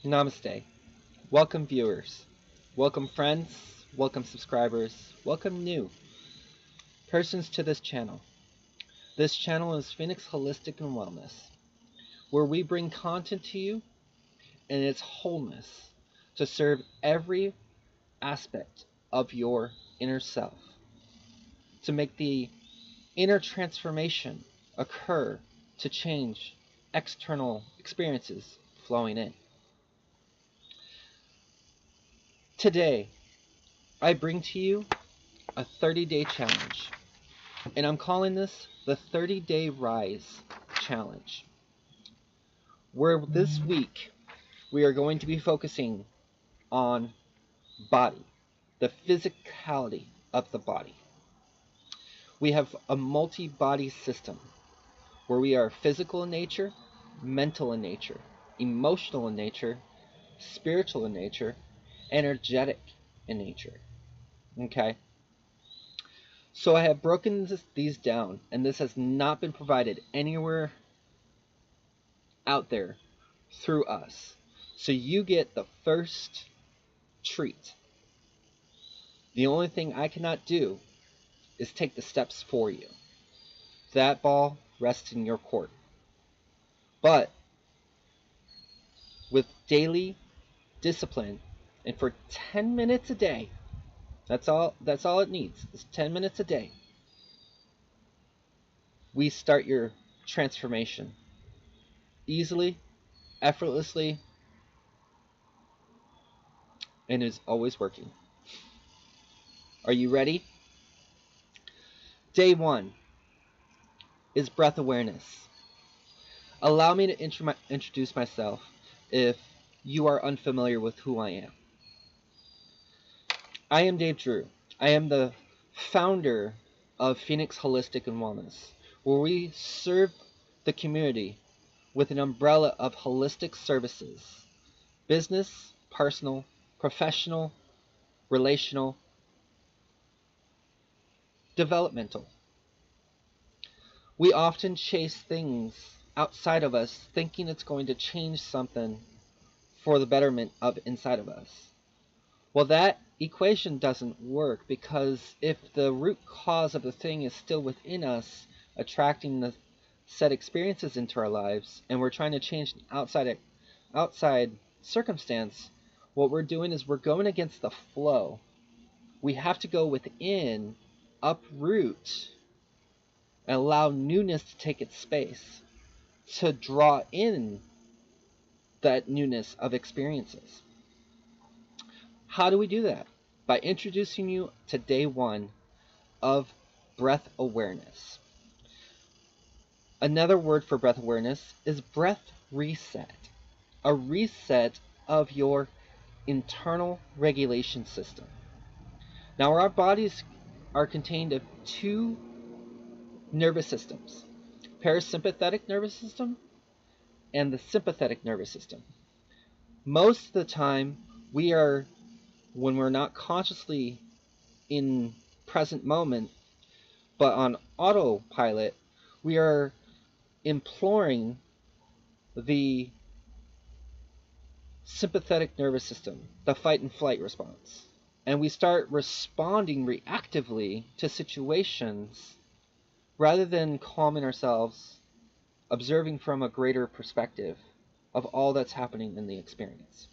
Namaste. Welcome viewers. Welcome friends. Welcome subscribers. Welcome new persons to this channel. This channel is Phoenix Holistic and Wellness, where we bring content to you in its wholeness to serve every aspect of your inner self, to make the inner transformation occur to change external experiences flowing in. Today, I bring to you a 30-day challenge, and I'm calling this the 30-Day Rise Challenge, where this week we are going to be focusing on body, the physicality of the body. We have a multi-body system where we are physical in nature, mental in nature, emotional in nature, spiritual in nature, energetic in nature. Okay? So I have broken these down, and this has not been provided anywhere out there through us. So you get the first treat. The only thing I cannot do is take the steps for you. That ball rests in your court. But with daily discipline, and for 10 minutes a day, that's all it needs, is 10 minutes a day, we start your transformation easily, effortlessly, and is always working. Are you ready? Day 1 is breath awareness. Allow me to introduce myself if you are unfamiliar with who I am. I am Dave Drew. I am the founder of Phoenix Holistic and Wellness, where we serve the community with an umbrella of holistic services: business, personal, professional, relational, developmental. We often chase things outside of us thinking it's going to change something for the betterment of inside of us. Well, that equation doesn't work, because if the root cause of the thing is still within us, attracting the set experiences into our lives, and we're trying to change an outside circumstance, what we're doing is we're going against the flow. We have to go within, uproot, and allow newness to take its space, to draw in that newness of experiences. How do we do that? By introducing you to day 1 of breath awareness. Another word for breath awareness is breath reset. A reset of your internal regulation system. Now, our bodies are contained of 2 nervous systems: parasympathetic nervous system and the sympathetic nervous system. Most of the time, when we're not consciously in present moment, but on autopilot, we are imploring the sympathetic nervous system, the fight and flight response. And we start responding reactively to situations rather than calming ourselves, observing from a greater perspective of all that's happening in the experience.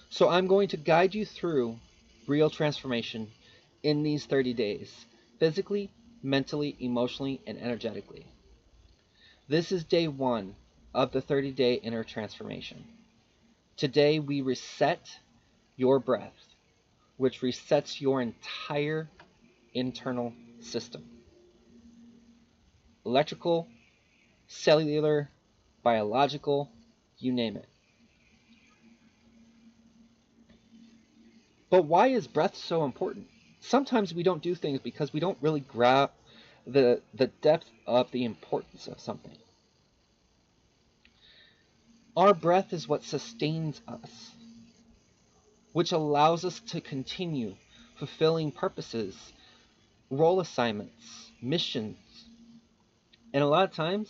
So I'm going to guide you through real transformation in these 30 days, physically, mentally, emotionally, and energetically. This is day 1 of the 30-day inner transformation. Today we reset your breath, which resets your entire internal system. Electrical, cellular, biological, you name it. But why is breath so important? Sometimes we don't do things because we don't really grasp the depth of the importance of something. Our breath is what sustains us, which allows us to continue fulfilling purposes, role assignments, missions. And a lot of times,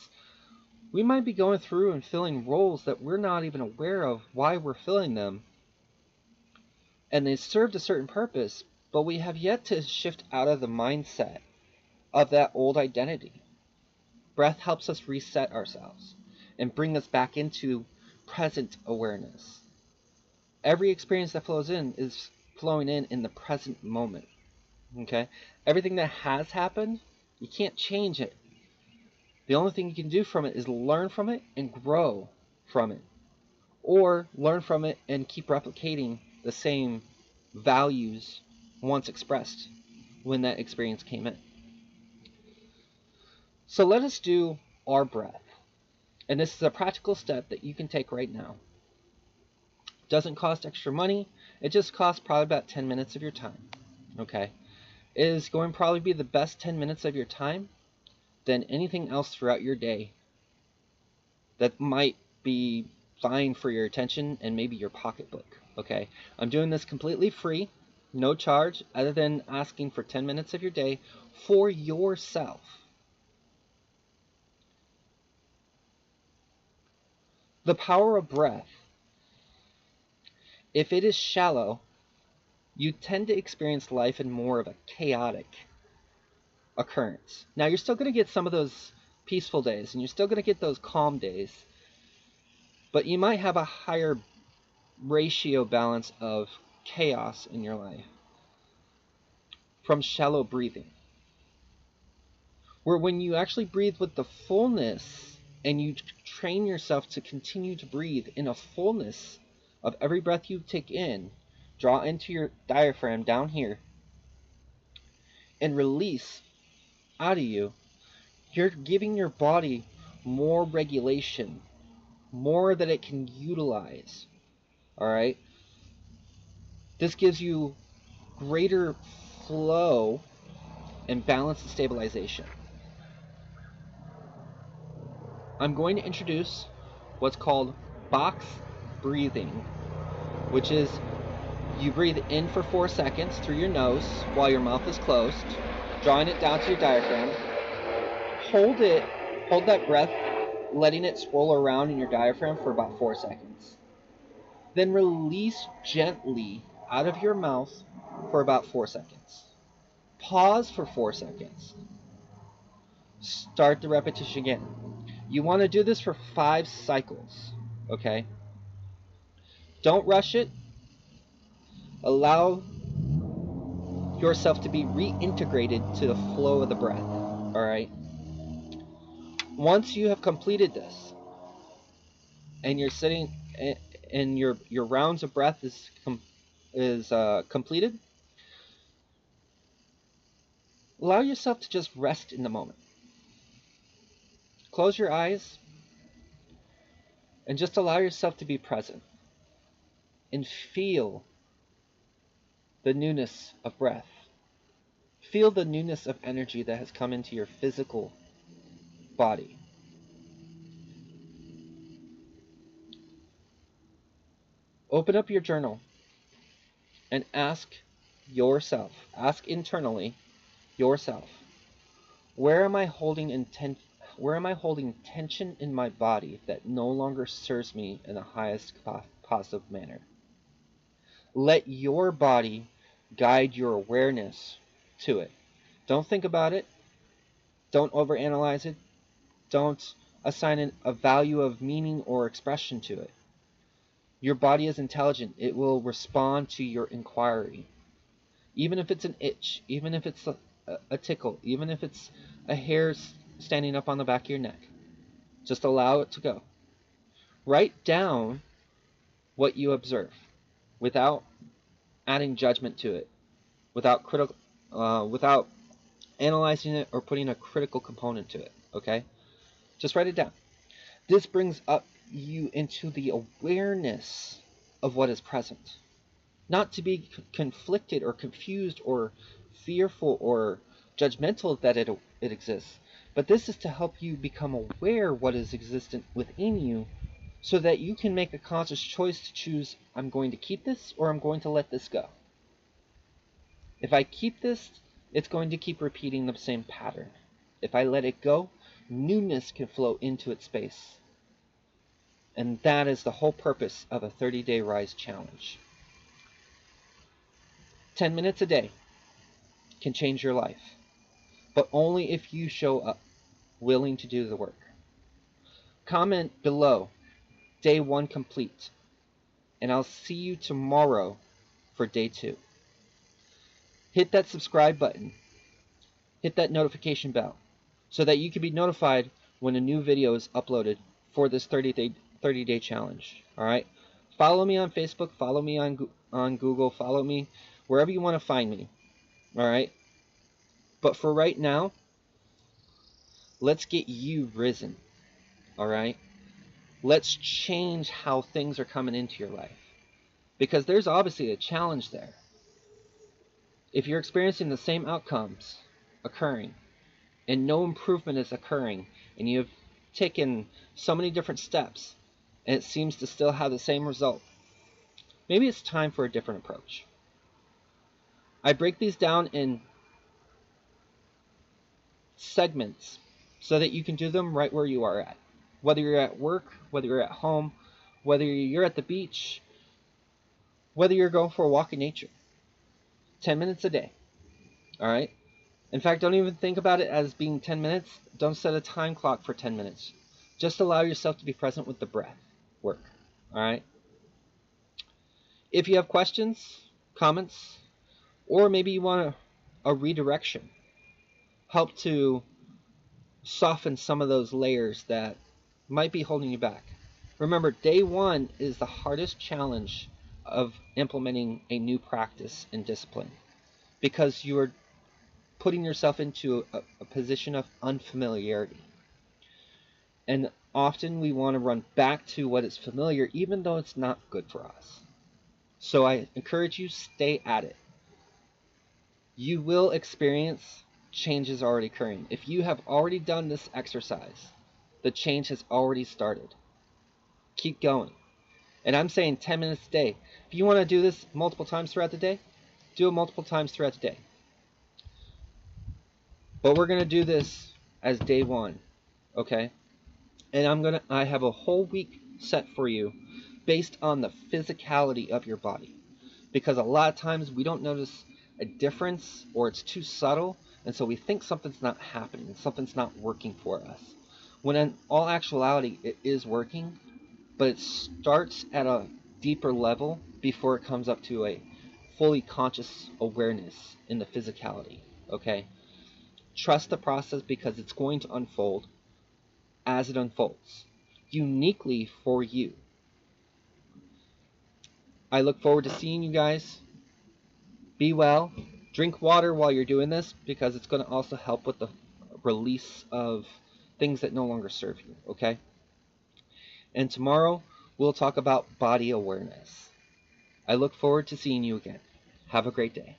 We might be going through and filling roles that we're not even aware of why we're filling them, and they served a certain purpose, but we have yet to shift out of the mindset of that old identity. Breath helps us reset ourselves and bring us back into present awareness. Every experience that flows in is flowing in the present moment. Okay? Everything that has happened, you can't change it. The only thing you can do from it is learn from it and grow from it. Or learn from it and keep replicating the same values once expressed when that experience came in. So let us do our breath. And this is a practical step that you can take right now. It doesn't cost extra money. It just costs probably about 10 minutes of your time. Okay? It is going to probably be the best 10 minutes of your time than anything else throughout your day that might be vying for your attention and maybe your pocketbook. Okay? I'm doing this completely free, no charge, other than asking for 10 minutes of your day for yourself. The power of breath. If it is shallow, you tend to experience life in more of a chaotic occurrence. Now, you're still going to get some of those peaceful days, and you're still going to get those calm days, but you might have a higher ratio balance of chaos in your life from shallow breathing. Where when you actually breathe with the fullness and you train yourself to continue to breathe in a fullness of every breath you take in, draw into your diaphragm down here, and release out of you, you're giving your body more regulation, more that it can utilize. All right? This gives you greater flow and balance and stabilization. I'm going to introduce what's called box breathing, which is you breathe in for 4 seconds through your nose while your mouth is closed, drawing it down to your diaphragm. Hold that breath, letting it swirl around in your diaphragm for about 4 seconds. Then release gently out of your mouth for about 4 seconds. Pause for 4 seconds. Start the repetition again. You want to do this for 5 cycles, okay? Don't rush it. Allow yourself to be reintegrated to the flow of the breath, all right? Once you have completed this, and you're sitting, and your rounds of breath is completed, allow yourself to just rest in the moment. Close your eyes and just allow yourself to be present and feel the newness of breath. Feel the newness of energy that has come into your physical body. Open up your journal and ask internally yourself, where am I holding tension in my body that no longer serves me in the highest positive manner? Let your body guide your awareness to it. Don't think about it. Don't overanalyze it. Don't assign a value of meaning or expression to it. Your body is intelligent. It will respond to your inquiry. Even if it's an itch, even if it's a tickle, even if it's a hair standing up on the back of your neck. Just allow it to go. Write down what you observe without adding judgment to it, without analyzing it or putting a critical component to it, okay? Just write it down. This brings up you into the awareness of what is present. Not to be conflicted or confused or fearful or judgmental that it exists, but this is to help you become aware what is existent within you so that you can make a conscious choice to choose, I'm going to keep this or I'm going to let this go. If I keep this, it's going to keep repeating the same pattern. If I let it go, newness can flow into its space. And that is the whole purpose of a 30-day Rise challenge. 10 minutes a day can change your life, but only if you show up, willing to do the work. Comment below, day 1 complete, and I'll see you tomorrow for day 2. Hit that subscribe button, hit that notification bell, so that you can be notified when a new video is uploaded for this 30-day challenge. All right? Follow me on Facebook, follow me on Google, follow me wherever you want to find me. All right? But for right now, let's get you risen. All right? Let's change how things are coming into your life. Because there's obviously a challenge there. If you're experiencing the same outcomes occurring and no improvement is occurring, and you've taken so many different steps and it seems to still have the same result, maybe it's time for a different approach. I break these down in segments so that you can do them right where you are at. Whether you're at work, whether you're at home, whether you're at the beach, whether you're going for a walk in nature. 10 minutes a day. All right? In fact, don't even think about it as being 10 minutes. Don't set a time clock for 10 minutes. Just allow yourself to be present with the breath work. All right? If you have questions, comments, or maybe you want a redirection, help to soften some of those layers that might be holding you back. Remember, day 1 is the hardest challenge of implementing a new practice and discipline, because you are putting yourself into a position of unfamiliarity. And often we want to run back to what is familiar, even though it's not good for us. So I encourage you, stay at it. You will experience changes already occurring. If you have already done this exercise, the change has already started. Keep going. And I'm saying 10 minutes a day. If you want to do this multiple times throughout the day, do it multiple times throughout the day. But we're going to do this as day 1, okay? And I have a whole week set for you based on the physicality of your body. Because a lot of times we don't notice a difference, or it's too subtle, and so we think something's not happening, something's not working for us. When in all actuality, it is working, but it starts at a deeper level before it comes up to a fully conscious awareness in the physicality, okay? Trust the process, because it's going to unfold as it unfolds, uniquely for you. I look forward to seeing you guys. Be well. Drink water while you're doing this, because it's going to also help with the release of things that no longer serve you, okay? And tomorrow, we'll talk about body awareness. I look forward to seeing you again. Have a great day.